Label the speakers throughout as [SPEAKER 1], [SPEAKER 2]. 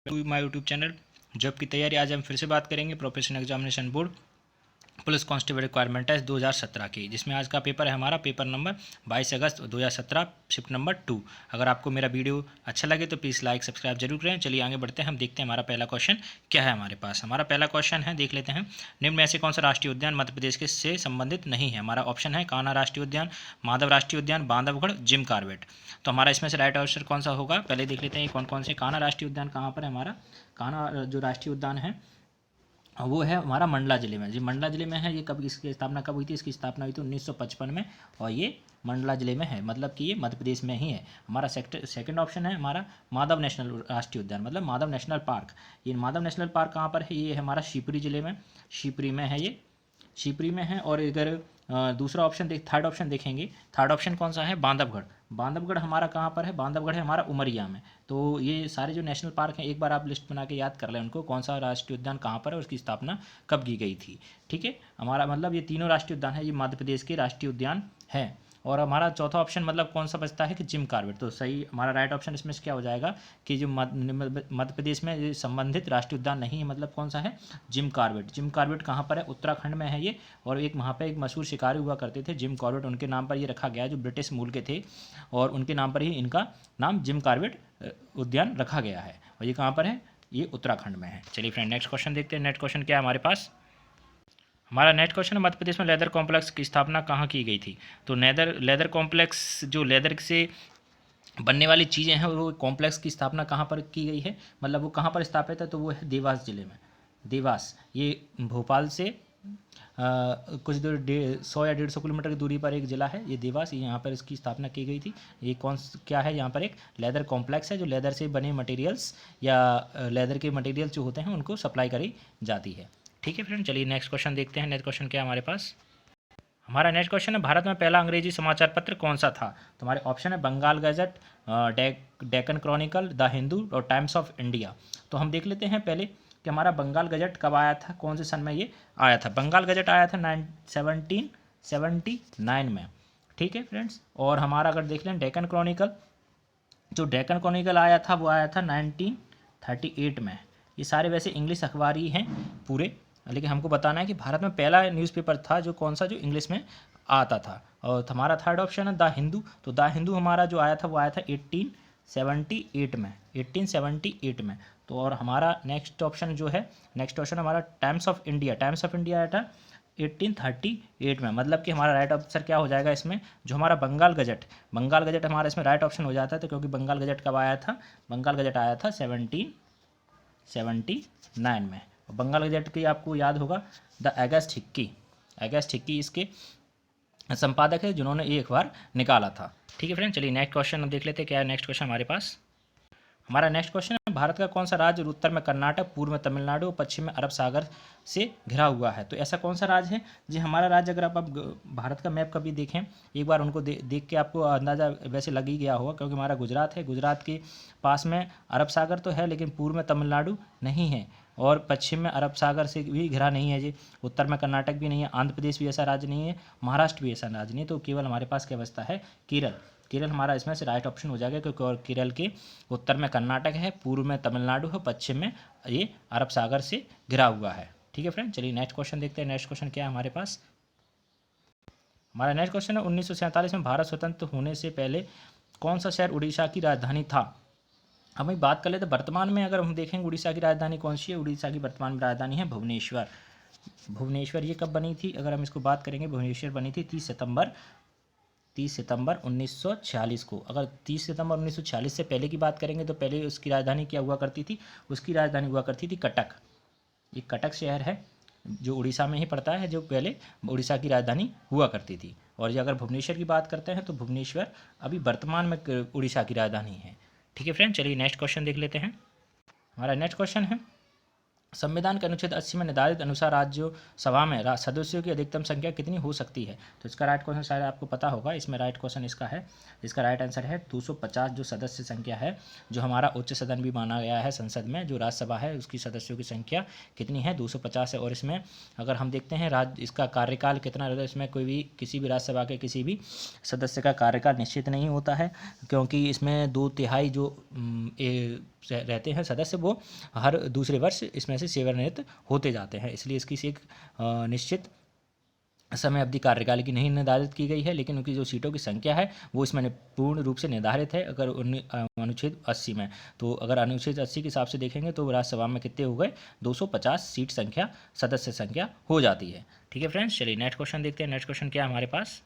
[SPEAKER 1] My YouTube channel job की तैयारी। आज हम फिर से बात करेंगे professional examination board police constable requirement test 2017 की, जिसमें आज का पेपर है हमारा पेपर नंबर 22 अगस्त 2017 शिफ्ट नंबर 2। अगर आपको मेरा वीडियो अच्छा लगे तो प्लीज़ लाइक सब्सक्राइब जरूर करें। चलिए आगे बढ़ते हैं, हम देखते हैं हमारा पहला क्वेश्चन क्या है हमारे पास। हमारा पहला क्वेश्चन है, देख लेते हैं। निम्न में से कौन सा राष्ट्रीय उद्यान मध्य प्रदेश के से संबंधित नहीं है। हमारा ऑप्शन है कान्हा राष्ट्रीय उद्यान, माधव राष्ट्रीय उद्यान, बांधवगढ़, जिम कॉर्बेट। तो हमारा इसमें से राइट आंसर कौन सा होगा, पहले देख लेते हैं कौन कौन से। कान्हा राष्ट्रीय उद्यान कहाँ पर है हमारा? कान्हा जो राष्ट्रीय उद्यान है वो है हमारा मंडला जिले में। जी मंडला जिले में है। ये कब इसकी स्थापना कब हुई थी? इसकी स्थापना हुई थी 1955 में, और ये मंडला जिले में है, मतलब कि ये मध्य प्रदेश में ही है। हमारा सेकंड ऑप्शन है हमारा माधव नेशनल राष्ट्रीय उद्यान, मतलब माधव नेशनल पार्क। ये माधव नेशनल पार्क कहाँ पर है? ये है हमारा शिवपुरी जिले में, शिवपुरी में है, ये शिवपुरी में है। और अगर दूसरा ऑप्शन थर्ड ऑप्शन देखेंगे, थर्ड ऑप्शन कौन सा है? बांधवगढ़। बांधवगढ़ हमारा कहाँ पर है? बांधवगढ़ है हमारा उमरिया में। तो ये सारे जो नेशनल पार्क हैं एक बार आप लिस्ट बना के याद कर लें उनको, कौन सा राष्ट्रीय उद्यान कहाँ पर है, उसकी स्थापना कब की गई थी। ठीक है, हमारा मतलब ये तीनों राष्ट्रीय उद्यान है, ये मध्य प्रदेश के राष्ट्रीय उद्यान है। और हमारा चौथा ऑप्शन मतलब कौन सा बचता है कि जिम कॉर्बेट। तो सही हमारा राइट ऑप्शन इसमें से क्या हो जाएगा कि जो मध्य प्रदेश में ये संबंधित राष्ट्रीय उद्यान नहीं है, मतलब कौन सा है? Jim Corbett. जिम कॉर्बेट कहाँ पर है? उत्तराखंड में है ये। और एक वहाँ पे एक मशहूर शिकारी हुआ करते थे जिम कॉर्बेट, उनके नाम पर ये रखा गया है, जो ब्रिटिश मूल के थे, और उनके नाम पर ही इनका नाम जिम कॉर्बेट उद्यान रखा गया है। और ये कहाँ पर है? ये उत्तराखंड में है। चलिए फ्रेंड नेक्स्ट क्वेश्चन देखते हैं। नेक्स्ट क्वेश्चन क्या है हमारे पास? हमारा नेक्स्ट क्वेश्चन है, मध्य प्रदेश में लेदर कॉम्प्लेक्स की स्थापना कहाँ की गई थी। तो लेदर कॉम्प्लेक्स, जो लेदर से बनने वाली चीज़ें हैं, वो कॉम्प्लेक्स की स्थापना कहाँ पर की गई है, मतलब वो कहाँ पर स्थापित है? तो वो है देवास जिले में। देवास ये भोपाल से कुछ दूर 100 या 150 किलोमीटर की दूरी पर एक ज़िला है, ये देवास। यहाँ पर इसकी स्थापना की गई थी। ये क्या है? यहाँ पर एक लेदर कॉम्प्लेक्स है, जो लेदर से बने मटेरियल्स या लेदर के मटेरियल्स जो होते हैं उनको सप्लाई करी जाती है। ठीक है फ्रेंड, चलिए नेक्स्ट क्वेश्चन देखते हैं। नेक्स्ट क्वेश्चन क्या है हमारे पास? हमारा नेक्स्ट क्वेश्चन है, भारत में पहला अंग्रेजी समाचार पत्र कौन सा था। तो हमारे ऑप्शन है Bengal gazette, Deccan chronicle, the Hindu और टाइम्स ऑफ इंडिया। तो हम देख लेते हैं पहले कि हमारा बंगाल गजट कब आया था, कौन से सन में ये आया था। बंगाल गजट आया था 1779 में। ठीक है फ्रेंड्स, और हमारा अगर देख लें डेक्कन क्रॉनिकल, जो डेक्कन क्रॉनिकल आया था वो आया था 1938 में। ये सारे वैसे इंग्लिश अखबार ही हैं पूरे, लेकिन हमको बताना है कि भारत में पहला न्यूज़पेपर था जो कौन सा, जो इंग्लिश में आता था। और हमारा थर्ड ऑप्शन है द हिंदू। तो द हिंदू हमारा जो आया था वो आया था 1878 में, 1878 में। तो और हमारा नेक्स्ट ऑप्शन जो है, नेक्स्ट ऑप्शन हमारा times of India. Times of India आया था 1838 में। मतलब कि हमारा राइट आंसर क्या हो जाएगा इसमें, जो हमारा बंगाल गजट, बंगाल गजट हमारा इसमें राइट ऑप्शन हो जाता है। तो क्योंकि बंगाल गजट कब आया था? बंगाल गजट आया था 1779 में। बंगाल गजट की आपको याद होगा the August Hickey, August Hickey इसके संपादक है जिन्होंने ये अखबार निकाला था। ठीक है फ्रेंड, चलिए नेक्स्ट क्वेश्चन देख लेते हैं क्या है नेक्स्ट क्वेश्चन हमारे पास। हमारा नेक्स्ट क्वेश्चन है, भारत का कौन सा राज्य उत्तर में कर्नाटक, पूर्व में तमिलनाडु और पश्चिम में अरब सागर से घिरा हुआ है। तो ऐसा कौन सा राज्य है? जी हमारा राज्य, अगर आप भारत का मैप कभी देखें एक बार, उनको देख के आपको अंदाज़ा वैसे लग ही गया होगा, क्योंकि हमारा गुजरात है। गुजरात के पास में अरब सागर तो है, लेकिन पूर्व में तमिलनाडु नहीं है, और पश्चिम में अरब सागर से भी घिरा नहीं है जी। उत्तर में कर्नाटक भी नहीं है, आंध्र प्रदेश भी ऐसा राज्य नहीं है, महाराष्ट्र भी ऐसा राज्य नहीं है। तो केवल हमारे पास क्या बचता है? केरल। केरल हमारा इसमें से राइट ऑप्शन हो जाएगा, क्योंकि और केरल के उत्तर में कर्नाटक है, पूर्व में तमिलनाडु है, पश्चिम में ये अरब सागर से घिरा हुआ है। ठीक है फ्रेंड, चलिए नेक्स्ट क्वेश्चन देखते हैं। नेक्स्ट क्वेश्चन क्या है हमारे पास? हमारा नेक्स्ट क्वेश्चन है, 1947 में भारत स्वतंत्र होने से पहले कौन सा शहर उड़ीसा की राजधानी था। हम एक बात कर लेते हैं, वर्तमान में अगर हम देखेंगे उड़ीसा की राजधानी कौन सी है। उड़ीसा की वर्तमान में राजधानी है भुवनेश्वर। भुवनेश्वर ये कब बनी थी, अगर हम इसको बात करेंगे, भुवनेश्वर बनी थी 30 सितंबर 1946 को। अगर 30 सितंबर 1946 से पहले की बात करेंगे तो पहले उसकी राजधानी क्या हुआ करती थी? उसकी राजधानी हुआ करती थी कटक। ये कटक शहर है जो उड़ीसा में ही पड़ता है, जो पहले उड़ीसा की राजधानी हुआ करती थी। और ये अगर भुवनेश्वर की बात करते हैं तो भुवनेश्वर अभी वर्तमान में उड़ीसा की राजधानी है। ठीक है फ्रेंड, चलिए नेक्स्ट क्वेश्चन देख लेते हैं। हमारा नेक्स्ट क्वेश्चन है, संविधान के अनुच्छेद 80 में निर्धारित अनुसार राज्यसभा में सदस्यों की अधिकतम संख्या कितनी हो सकती है? तो इसका राइट क्वेश्चन शायद आपको पता होगा। इसमें राइट क्वेश्चन इसका है, इसका राइट आंसर है 250 जो सदस्य संख्या है, जो हमारा उच्च सदन भी माना गया है संसद में, जो राज्यसभा है उसकी सदस्यों की संख्या कितनी है? 250 है। और इसमें अगर हम देखते हैं इसका कार्यकाल कितना रहता है, इसमें कोई भी किसी भी राज्यसभा के किसी भी सदस्य का कार्यकाल निश्चित नहीं होता है, क्योंकि इसमें 2/3 जो रहते हैं सदस्य वो हर दूसरे वर्ष इसमें से सेवानिवृत्त होते जाते हैं, इसलिए इसकी एक निश्चित समय अवधि कार्यकाल की नहीं निर्धारित की गई है, लेकिन उनकी जो सीटों की संख्या है वो इसमें पूर्ण रूप से निर्धारित है। अगर अनुच्छेद 80 में, तो अगर अनुच्छेद 80 के हिसाब से देखेंगे तो राज्यसभा में कितने हो गए? 250 सीट संख्या, सदस्य संख्या हो जाती है। ठीक है फ्रेंड्स, चलिए नेक्स्ट क्वेश्चन देखते हैं। नेक्स्ट क्वेश्चन क्या है हमारे पास?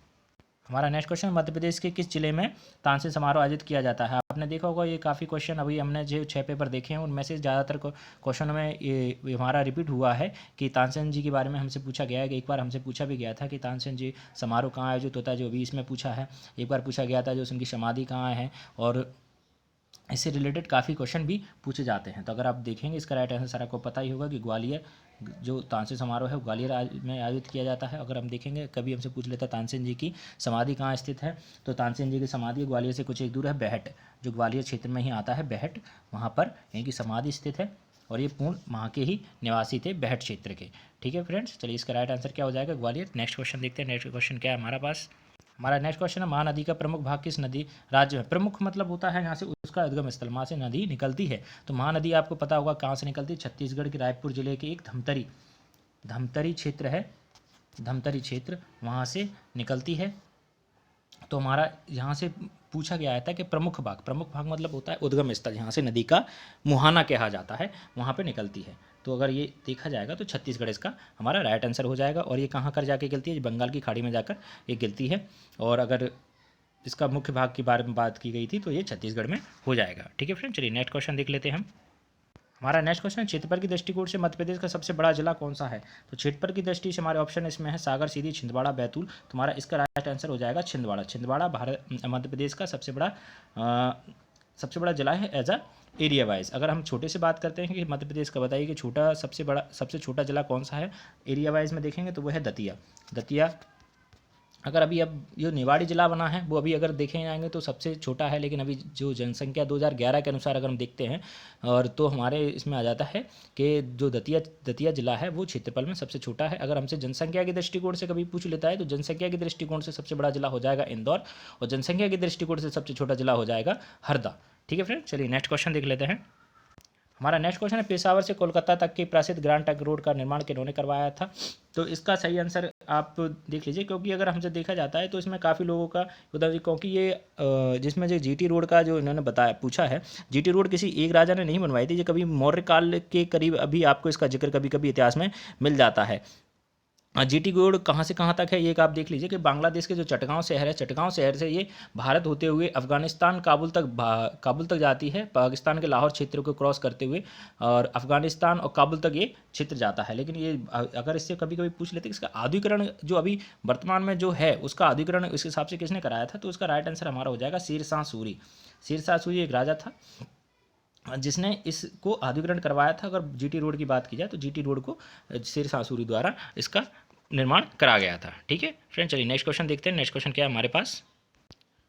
[SPEAKER 1] हमारा नेक्स्ट क्वेश्चन, मध्य प्रदेश के किस जिले में तानसेन समारोह आयोजित किया जाता है? आपने देखा होगा ये काफ़ी क्वेश्चन अभी हमने जो 6 पेपर देखे हैं उनमें से ज़्यादातर क्वेश्चन में ये हमारा रिपीट हुआ है कि तानसेन जी के बारे में हमसे पूछा गया है। कि एक बार हमसे पूछा भी गया था कि तानसेन जी समारोह कहाँ आयोजित होता है, जो अभी इसमें पूछा है। एक बार पूछा गया था जो उनकी समाधि कहाँ है, और इससे रिलेटेड काफ़ी क्वेश्चन भी पूछे जाते हैं। तो अगर आप देखेंगे इसका राइट आंसर सर आपको पता ही होगा कि ग्वालियर जो तानसेन समारोह है वो ग्वालियर में आयोजित किया जाता है। अगर हम देखेंगे कभी हमसे पूछ लेता है तानसेन जी की समाधि कहाँ स्थित है, तो तानसेन जी की समाधि ग्वालियर से कुछ एक दूर है, बेहट, जो ग्वालियर क्षेत्र में ही आता है, बेहट, वहाँ पर इनकी समाधि स्थित है। और ये पूर्ण वहाँ के ही निवासी थे, बेहट क्षेत्र के। ठीक है फ्रेंड्स, चलिए इसका राइट आंसर क्या हो जाएगा? ग्वालियर। नेक्स्ट क्वेश्चन देखते हैं। नेक्स्ट क्वेश्चन क्या है हमारा पास? हमारा नेक्स्ट क्वेश्चन है, महानदी का प्रमुख भाग किस नदी राज्य में? प्रमुख मतलब होता है यहाँ से उसका उद्गम स्थल, वहाँ से नदी निकलती है। तो महानदी आपको पता होगा कहाँ से निकलती है? छत्तीसगढ़ के रायपुर जिले के एक धमतरी क्षेत्र है, धमतरी क्षेत्र, वहाँ से निकलती है। तो हमारा यहाँ से पूछा गया था कि प्रमुख भाग मतलब होता है उद्गम स्थल, यहाँ से नदी का मुहाना कहा जाता है, वहाँ पे निकलती है। तो अगर ये देखा जाएगा तो छत्तीसगढ़ इसका हमारा राइट आंसर हो जाएगा। और ये कहाँ कर जाके गिरती है? बंगाल की खाड़ी में जाकर ये गिरती है। और अगर इसका मुख्य भाग के बारे में बात की गई थी तो ये छत्तीसगढ़ में हो जाएगा। ठीक है फ्रेंड, चलिए नेक्स्ट क्वेश्चन देख लेते हैं हम। हमारा नेक्स्ट क्वेश्चन, क्षेत्रफल की दृष्टिकोण से मध्य प्रदेश का सबसे बड़ा जिला कौन सा है? तो क्षेत्रफल की दृष्टि से हमारे ऑप्शन इसमें है सागर, सीधी, छिंदवाड़ा, बैतूल। तुम्हारा इसका राइट आंसर हो जाएगा छिंदवाड़ा। छिंदवाड़ा मध्य प्रदेश का सबसे बड़ा जिला है एज अ एरिया वाइज। अगर हम छोटे से बात करते हैं कि मध्य प्रदेश का, बताइए कि सबसे छोटा जिला कौन सा है एरिया वाइज में देखेंगे तो वो है दतिया। अगर अब जो निवाड़ी जिला बना है वो अभी अगर देखे जाएंगे तो सबसे छोटा है, लेकिन अभी जो जनसंख्या 2011 के अनुसार अगर हम देखते हैं और तो हमारे इसमें आ जाता है कि जो दतिया जिला है वो क्षेत्रफल में सबसे छोटा है। अगर हमसे जनसंख्या के दृष्टिकोण से कभी पूछ लेता है तो जनसंख्या के दृष्टिकोण से सबसे बड़ा जिला हो जाएगा इंदौर, और जनसंख्या के दृष्टिकोण से सबसे छोटा जिला हो जाएगा हरदा। ठीक है फ्रेंड, चलिए नेक्स्ट क्वेश्चन देख लेते हैं। हमारा नेक्स्ट क्वेश्चन है, पेशावर से कोलकाता तक की प्रसिद्ध ग्रैंड ट्रंक रोड का निर्माण किन्होंने करवाया था? तो इसका सही आंसर आप देख लीजिए, क्योंकि अगर हमसे देखा जाता है तो इसमें काफ़ी लोगों का उदाहरण, क्योंकि ये जिसमें जो जीटी रोड का जो इन्होंने पूछा है, जीटी रोड किसी एक राजा ने नहीं बनवाई थी, ये कभी मौर्य काल के करीब अभी आपको इसका जिक्र कभी कभी इतिहास में मिल जाता है। जीटी रोड कहाँ से कहाँ तक है ये एक आप देख लीजिए कि बांग्लादेश के जो चटगांव शहर है, चटगांव शहर से ये भारत होते हुए अफगानिस्तान काबुल तक जाती है, पाकिस्तान के लाहौर क्षेत्र को क्रॉस करते हुए, और अफगानिस्तान और काबुल तक ये क्षेत्र जाता है। लेकिन ये अगर इससे कभी कभी पूछ लेते इसका आधुनिकरण जो अभी वर्तमान में जो है उसका आधुनिकरण इस हिसाब से किसने कराया था, तो उसका राइट आंसर हमारा हो जाएगा शेरशाह सूरी। शेरशाह सूरी एक राजा था जिसने इसको आधुनिकरण करवाया था। अगर जीटी रोड की बात की जाए तो जीटी रोड को शेरशाह सूरी द्वारा इसका निर्माण करा गया था। ठीक है फ्रेंड, चलिए नेक्स्ट क्वेश्चन देखते हैं। नेक्स्ट क्वेश्चन क्या है हमारे पास?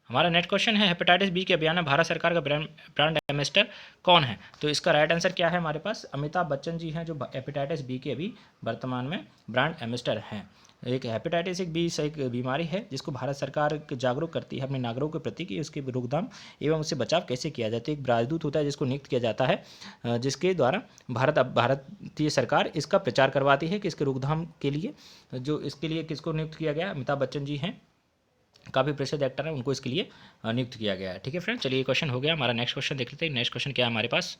[SPEAKER 1] हमारा नेक्स्ट क्वेश्चन है, हेपेटाइटिस बी के अभियान में भारत सरकार का ब्रांड एम्बेसडर कौन है? तो इसका राइट आंसर क्या है हमारे पास? अमिताभ बच्चन जी हैं, जो हेपेटाइटिस बी के अभी वर्तमान में ब्रांड एम्बेसडर हैं। एक हेपेटाइटिस बी एक बीमारी है जिसको भारत सरकार जागरूक करती है अपने नागरिकों के प्रति कि उसके रोकथाम एवं उससे बचाव कैसे किया जाए। तो एक राजदूत होता है जिसको नियुक्त किया जाता है, जिसके द्वारा भारतीय सरकार इसका प्रचार करवाती है कि इसके रोकथाम के लिए, जो इसके लिए किसको नियुक्त किया गया? अमिताभ बच्चन जी हैं, काफ़ी प्रसिद्ध एक्टर हैं, उनको इसके लिए नियुक्त किया गया है। ठीक है फ्रेंड, चलिए ये क्वेश्चन हो गया। हमारा नेक्स्ट क्वेश्चन देख लेते हैं। नेक्स्ट क्वेश्चन क्या है हमारे पास?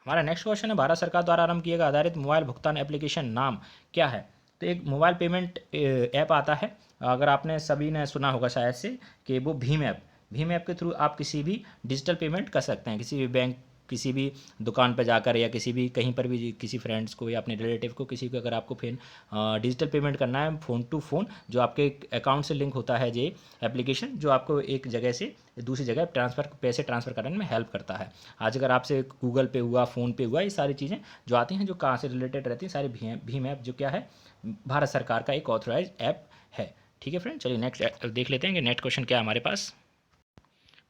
[SPEAKER 1] हमारा नेक्स्ट क्वेश्चन है, भारत सरकार द्वारा आरंभ किए गए आधारित मोबाइल भुगतान एप्लीकेशन नाम क्या है? तो एक मोबाइल पेमेंट ऐप आता है, अगर आपने सभी ने सुना होगा शायद से, कि वो भीम ऐप के थ्रू आप किसी भी डिजिटल पेमेंट कर सकते हैं, किसी भी बैंक किसी भी दुकान पर जाकर या किसी भी कहीं पर भी किसी फ्रेंड्स को या अपने रिलेटिव को किसी को अगर आपको फिर डिजिटल पेमेंट करना है फ़ोन टू फ़ोन, जो आपके अकाउंट से लिंक होता है ये एप्लीकेशन, जो आपको एक जगह से दूसरी जगह पैसे ट्रांसफ़र करने में हेल्प करता है। आज अगर आपसे गूगल पे हुआ, फ़ोन पे हुआ, ये सारी चीज़ें जो आती हैं जो कहाँ से रिलेटेड रहती हैं, सारी भीम ऐप जो क्या है भारत सरकार का एक ऑथोराइज ऐप है। ठीक है फ्रेंड, चलिए नेक्स्ट देख लेते हैं कि नेक्स्ट क्वेश्चन क्या है हमारे पास।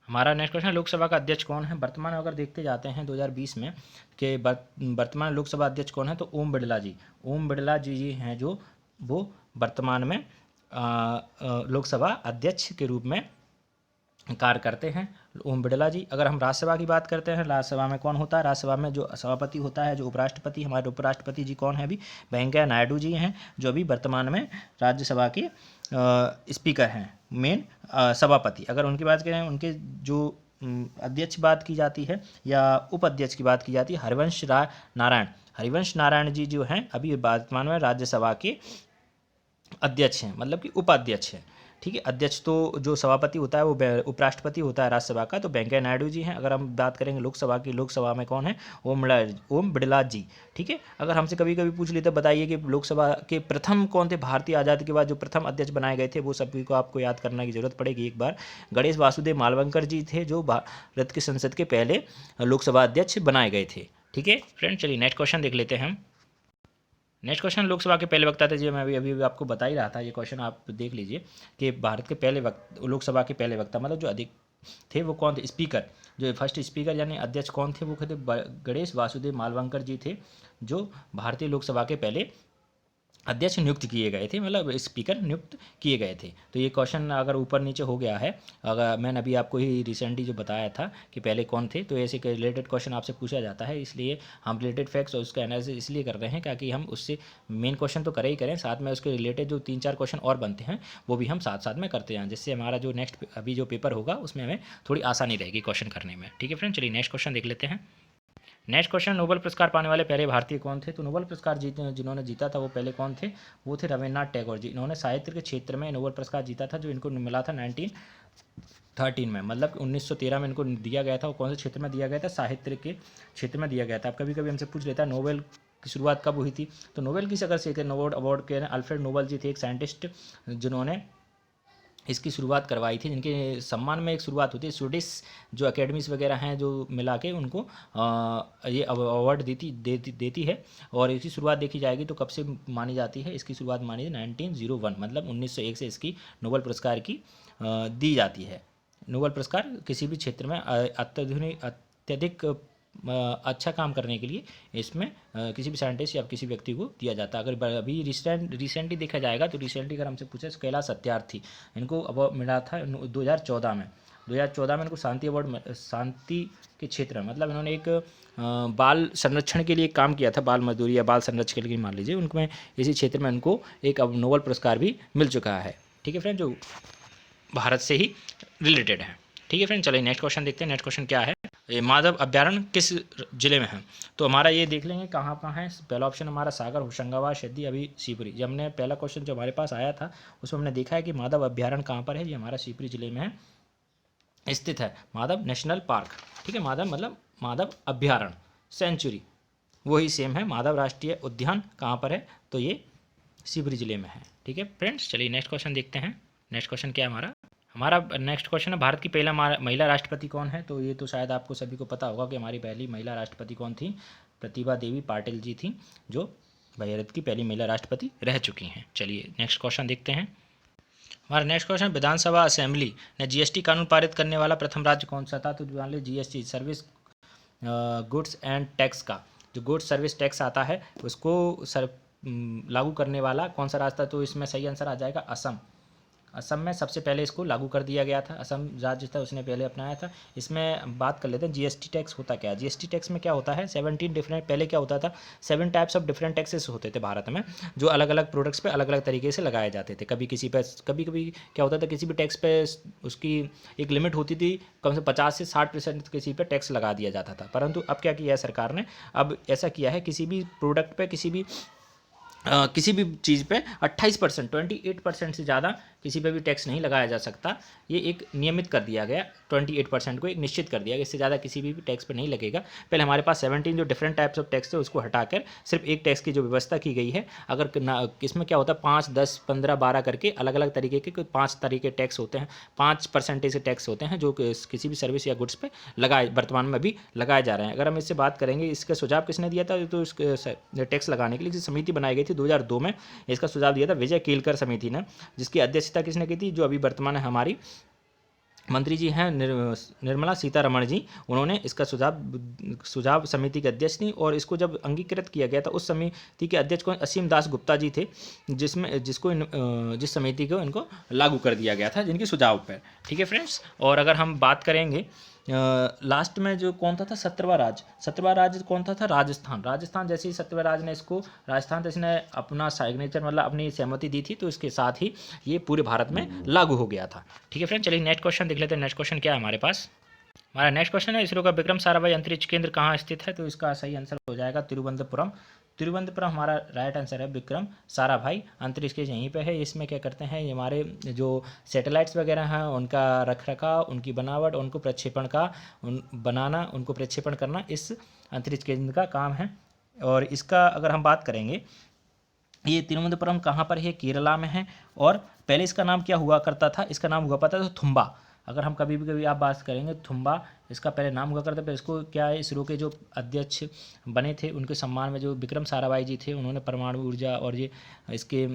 [SPEAKER 1] हमारा नेक्स्ट क्वेश्चन, लोकसभा का अध्यक्ष कौन है? वर्तमान अगर देखते जाते हैं 2020 में कि वर्तमान लोकसभा अध्यक्ष कौन है, तो ओम बिरला जी। ओम बिरला जी हैं जो वो वर्तमान में लोकसभा अध्यक्ष के रूप में कार्य करते हैं, ओम बिरला जी। अगर हम राज्यसभा की बात करते हैं, राज्यसभा में कौन होता है? राज्यसभा में जो सभापति होता है, जो उपराष्ट्रपति, हमारे उपराष्ट्रपति जी कौन है अभी? वेंकैया नायडू जी हैं, जो अभी वर्तमान में राज्यसभा के स्पीकर हैं, मेन सभापति। अगर उनकी बात करें, उनके जो अध्यक्ष बात की जाती है या उपाध्यक्ष की बात की जाती है, हरिवंश नारायण जी जो हैं अभी वर्तमान में राज्यसभा के अध्यक्ष हैं, मतलब कि उपाध्यक्ष हैं। ठीक है, अध्यक्ष तो जो सभापति होता है वो उपराष्ट्रपति होता है राज्यसभा का, तो वेंकैया नायडू जी हैं। अगर हम बात करेंगे लोकसभा की, लोकसभा में कौन है? ओम बिरला जी। ठीक है, अगर हमसे कभी कभी पूछ लेते बताइए कि लोकसभा के प्रथम कौन थे, भारतीय आज़ादी के बाद जो प्रथम अध्यक्ष बनाए गए थे, वो सभी को आपको याद करने की जरूरत पड़ेगी एक बार। गणेश वासुदेव मालवंकर जी थे, जो भारत की संसद के पहले लोकसभा अध्यक्ष बनाए गए थे। ठीक है फ्रेंड, चलिए नेक्स्ट क्वेश्चन देख लेते हैं हम। नेक्स्ट क्वेश्चन, लोकसभा के पहले वक्ता थे, जो मैं अभी आपको बता ही रहा था, ये क्वेश्चन आप देख लीजिए कि भारत के पहले लोकसभा के पहले वक्ता मतलब जो अधिक थे वो कौन थे? स्पीकर, जो फर्स्ट स्पीकर यानी अध्यक्ष कौन थे? वो थे गणेश वासुदेव मालवंकर जी थे, जो भारतीय लोकसभा के पहले अध्यक्ष नियुक्त किए गए थे, मतलब स्पीकर नियुक्त किए गए थे। तो ये क्वेश्चन अगर ऊपर नीचे हो गया है, अगर मैंने अभी आपको ही रिसेंटली जो बताया था कि पहले कौन थे, तो ऐसे रिलेटेड क्वेश्चन आपसे पूछा जाता है, इसलिए हम रिलेटेड फैक्ट्स और उसका एनालिसिस इसलिए कर रहे हैं ताकि हम उससे मेन क्वेश्चन तो करें ही करें, साथ में उसके रिलेटेड जो 3-4 क्वेश्चन और बनते हैं वो भी हम साथ साथ में करते जाएं, जिससे हमारा जो नेक्स्ट अभी जो पेपर होगा उसमें हमें थोड़ी आसानी रहेगी क्वेश्चन करने में। ठीक है फ्रेंड, चलिए नेक्स्ट क्वेश्चन देख लेते हैं। नेक्स्ट क्वेश्चन, नोबेल पुरस्कार पाने वाले पहले भारतीय कौन थे? तो नोबेल पुरस्कार जिन्होंने जीता था वो पहले कौन थे? वो थे रविन्द्रनाथ टैगोर जी। इन्होंने साहित्य के क्षेत्र में नोबेल पुरस्कार जीता था, जो इनको मिला था 1913 में, मतलब 1913 में इनको दिया गया था। वो कौन से क्षेत्र में दिया गया था? साहित्य के क्षेत्र में दिया गया था। अब कभी कभी हमसे पूछ लेता है नोबेल की शुरुआत कब हुई थी, तो नोबेल की अगर से नोबेल अवार्ड के अल्फ्रेड नोबेल जी थे, एक साइंटिस्ट जिन्होंने इसकी शुरुआत करवाई थी, जिनके सम्मान में एक शुरुआत होती है। स्वीडिश जो एकेडमीज वगैरह हैं जो मिला के उनको ये अवार्ड देती है, और इसकी शुरुआत देखी जाएगी तो कब से मानी जाती है? इसकी शुरुआत मानी है 1901, मतलब 1901 से इसकी नोबेल पुरस्कार की दी जाती है। नोबेल पुरस्कार किसी भी क्षेत्र में अत्यधिक अच्छा काम करने के लिए इसमें किसी भी साइंटिस्ट या किसी व्यक्ति को दिया जाता है। अगर अभी रिसेंटली देखा जाएगा तो रिसेंटली अगर हमसे पूछे तो कैलाश सत्यार्थी, इनको अवार्ड मिला था 2014 में। 2014 में इनको शांति अवार्ड, शांति के क्षेत्र में, मतलब इन्होंने एक बाल संरक्षण के लिए काम किया था, बाल मजदूरी या बाल संरक्षण के लिए मान लीजिए, उनमें इसी क्षेत्र में इनको एक अब नोबेल पुरस्कार भी मिल चुका है। ठीक है फ्रेंड, जो भारत से ही रिलेटेड है। ठीक है फ्रेंड, चलिए नेक्स्ट क्वेश्चन देखते हैं। नेक्स्ट क्वेश्चन क्या है? ये माधव अभ्यारण्य किस जिले में है? तो हमारा ये देख लेंगे कहाँ कहाँ है। पहला ऑप्शन हमारा सागर, होशंगाबाद, सिद्दी, अभी शिवपुरी। जब हमने पहला क्वेश्चन जो हमारे पास आया था उसमें हमने देखा है कि माधव अभ्यारण्य कहाँ पर है, ये हमारा शिवपुरी जिले में है स्थित है, माधव नेशनल पार्क। ठीक है, माधव मतलब माधव अभ्यारण्य सेंचुरी वही सेम है। माधव राष्ट्रीय उद्यान कहाँ पर है? तो ये शिवपुरी जिले में है। ठीक है फ्रेंड्स, चलिए नेक्स्ट क्वेश्चन देखते हैं। नेक्स्ट क्वेश्चन क्या है हमारा नेक्स्ट क्वेश्चन है, भारत की पहला महिला राष्ट्रपति कौन है? तो ये तो शायद आपको सभी को पता होगा कि हमारी पहली महिला राष्ट्रपति कौन थी? प्रतिभा देवी पाटिल जी थी, जो भारत की पहली महिला राष्ट्रपति रह चुकी हैं। चलिए नेक्स्ट क्वेश्चन देखते हैं। हमारा नेक्स्ट क्वेश्चन, विधानसभा असेंबली ने जीएसटी कानून पारित करने वाला प्रथम राज्य कौन सा था? तो मान लीजिए GST, service goods and tax का, जो गुड्स सर्विस टैक्स आता है उसको लागू करने वाला कौन सा राज्य था? तो इसमें सही आंसर आ जाएगा असम। असम में सबसे पहले इसको लागू कर दिया गया था, असम राज्य था उसने पहले अपनाया था। इसमें बात कर लेते हैं जीएसटी टैक्स होता क्या है। जीएसटी टैक्स में क्या होता है, 17 डिफरेंट, पहले क्या होता था 7 टाइप्स ऑफ डिफरेंट टैक्सेस होते थे भारत में, जो अलग अलग प्रोडक्ट्स पे अलग अलग तरीके से लगाए जाते थे। कभी किसी पे, कभी कभी क्या होता था किसी भी टैक्स पे उसकी एक लिमिट होती थी, कम से 50 से 60% किसी पे टैक्स लगा दिया जाता था। परंतु अब क्या किया है सरकार ने, अब ऐसा किया है किसी भी प्रोडक्ट पे, किसी भी किसी भी चीज़ पे 28%, 28% से ज़्यादा किसी पे भी टैक्स नहीं लगाया जा सकता। ये एक नियमित कर दिया गया, 28% को एक निश्चित कर दिया गया, इससे ज़्यादा किसी भी टैक्स पे नहीं लगेगा। पहले हमारे पास 17 जो डिफरेंट टाइप्स ऑफ टैक्स थे उसको हटाकर सिर्फ एक टैक्स की जो व्यवस्था की गई है। अगर इसमें क्या होता है 5, 10, 15, 12 करके अलग अलग तरीके के 5 तरीके टैक्स होते हैं, 5% के टैक्स होते हैं जो किसी भी सर्विस या गुड्स पे लगाए वर्तमान में अभी लगाए जा रहे हैं। अगर हम इससे बात करेंगे इसका सुझाव किसने दिया था, तो टैक्स लगाने के लिए समिति बनाई गई थी 2002 में। इसका सुझाव दिया था विजय केलकर समिति ने, जिसकी अध्यक्षता किसने की थी, जो अभी वर्तमान में हमारी मंत्री जी हैं निर्मला सीतारमण जी। उन्होंने इसका सुझाव समिति के अध्यक्ष थी और इसको जब अंगीकृत किया गया था उस समिति के अध्यक्ष को असीम दास गुप्ता जी थे, जिस समिति को इनको लागू कर दिया गया था जिनके सुझाव पर। ठीक है फ्रेंड्स। और अगर हम बात करेंगे लास्ट में जो कौन था 17वां राज्य कौन था राजस्थान। जैसे ही 17वें राज्य ने इसको राजस्थान तो इसने अपना सिग्नेचर मतलब अपनी सहमति दी थी, तो इसके साथ ही ये पूरे भारत में लागू हो गया था। ठीक है फ्रेंड, चलिए नेक्स्ट क्वेश्चन देख लेते हैं। नेक्स्ट क्वेश्चन क्या है हमारे पास। हमारा नेक्स्ट क्वेश्चन है इसरो का विक्रम साराभाई अंतरिक्ष केंद्र कहाँ स्थित है, तो इसका सही आंसर हो जाएगा तिरुवनंतपुरम। हमारा राइट आंसर है। विक्रम साराभाई अंतरिक्ष के यहीं पे है। इसमें क्या करते हैं, ये हमारे जो सैटेलाइट्स वगैरह हैं उनका रख रखाव, उनकी बनावट, उनको प्रक्षेपण करना इस अंतरिक्ष केंद्र का काम है। और इसका अगर हम बात करेंगे, ये तिरुवनंतपुरम कहाँ पर है, केरला में है। और पहले इसका नाम क्या हुआ करता था, इसका नाम हुआ करता था थुम्बा। अगर हम कभी आप बात करेंगे थुम्बा, इसका पहले नाम हुआ करता था। इसको क्या है, इसरो के जो अध्यक्ष बने थे उनके सम्मान में जो विक्रम साराभाई जी थे, उन्होंने परमाणु ऊर्जा और ये इसके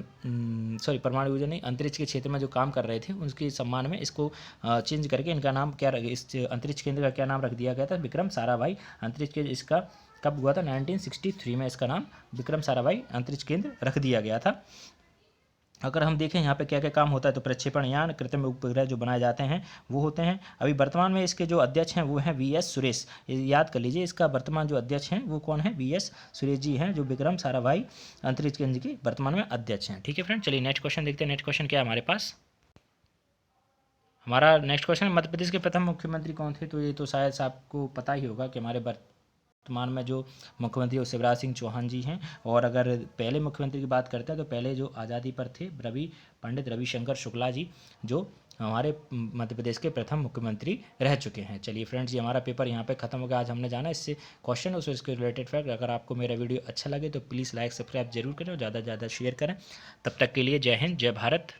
[SPEAKER 1] परमाणु ऊर्जा नहीं, अंतरिक्ष के क्षेत्र में जो काम कर रहे थे उनके सम्मान में इसको चेंज करके इनका नाम क्या इस अंतरिक्ष केंद्र का क्या नाम रख दिया गया था, विक्रम साराभाई अंतरिक्ष केंद्र। इसका कब हुआ था, 1963 में इसका नाम विक्रम साराभाई अंतरिक्ष केंद्र रख दिया गया था। अगर हम देखें यहाँ पे क्या क्या काम होता है, तो प्रक्षेपण यान, कृत्रिम उपग्रह जो बनाए जाते हैं वो होते हैं। अभी वर्तमान में इसके जो अध्यक्ष हैं वो हैं वी.एस. सुरेश। याद कर लीजिए, इसका वर्तमान जो अध्यक्ष हैं वो कौन है, वी.एस. सुरेश जी हैं, जो विक्रम साराभाई अंतरिक्ष केंद्र के वर्तमान में अध्यक्ष हैं। ठीक है फ्रेंड, चलिए नेक्स्ट क्वेश्चन देखते हैं। नेक्स्ट क्वेश्चन क्या है हमारे पास। हमारा नेक्स्ट क्वेश्चन, मध्य प्रदेश के प्रथम मुख्यमंत्री कौन थे, तो ये तो शायद आपको पता ही होगा कि हमारे वर्तमान में जो मुख्यमंत्री वो शिवराज सिंह चौहान जी हैं। और अगर पहले मुख्यमंत्री की बात करते हैं तो पहले जो आज़ादी पर थे पंडित रविशंकर शुक्ला जी, जो हमारे मध्य प्रदेश के प्रथम मुख्यमंत्री रह चुके हैं। चलिए फ्रेंड्स, ये हमारा पेपर यहाँ पे खत्म हो गया। आज हमने जाना इससे क्वेश्चन और इसके रिलेटेड फैक्ट। अगर आपको मेरा वीडियो अच्छा लगे तो प्लीज़ लाइक सब्सक्राइब जरूर करें और ज़्यादा से ज़्यादा शेयर करें। तब तक के लिए जय हिंद, जय भारत।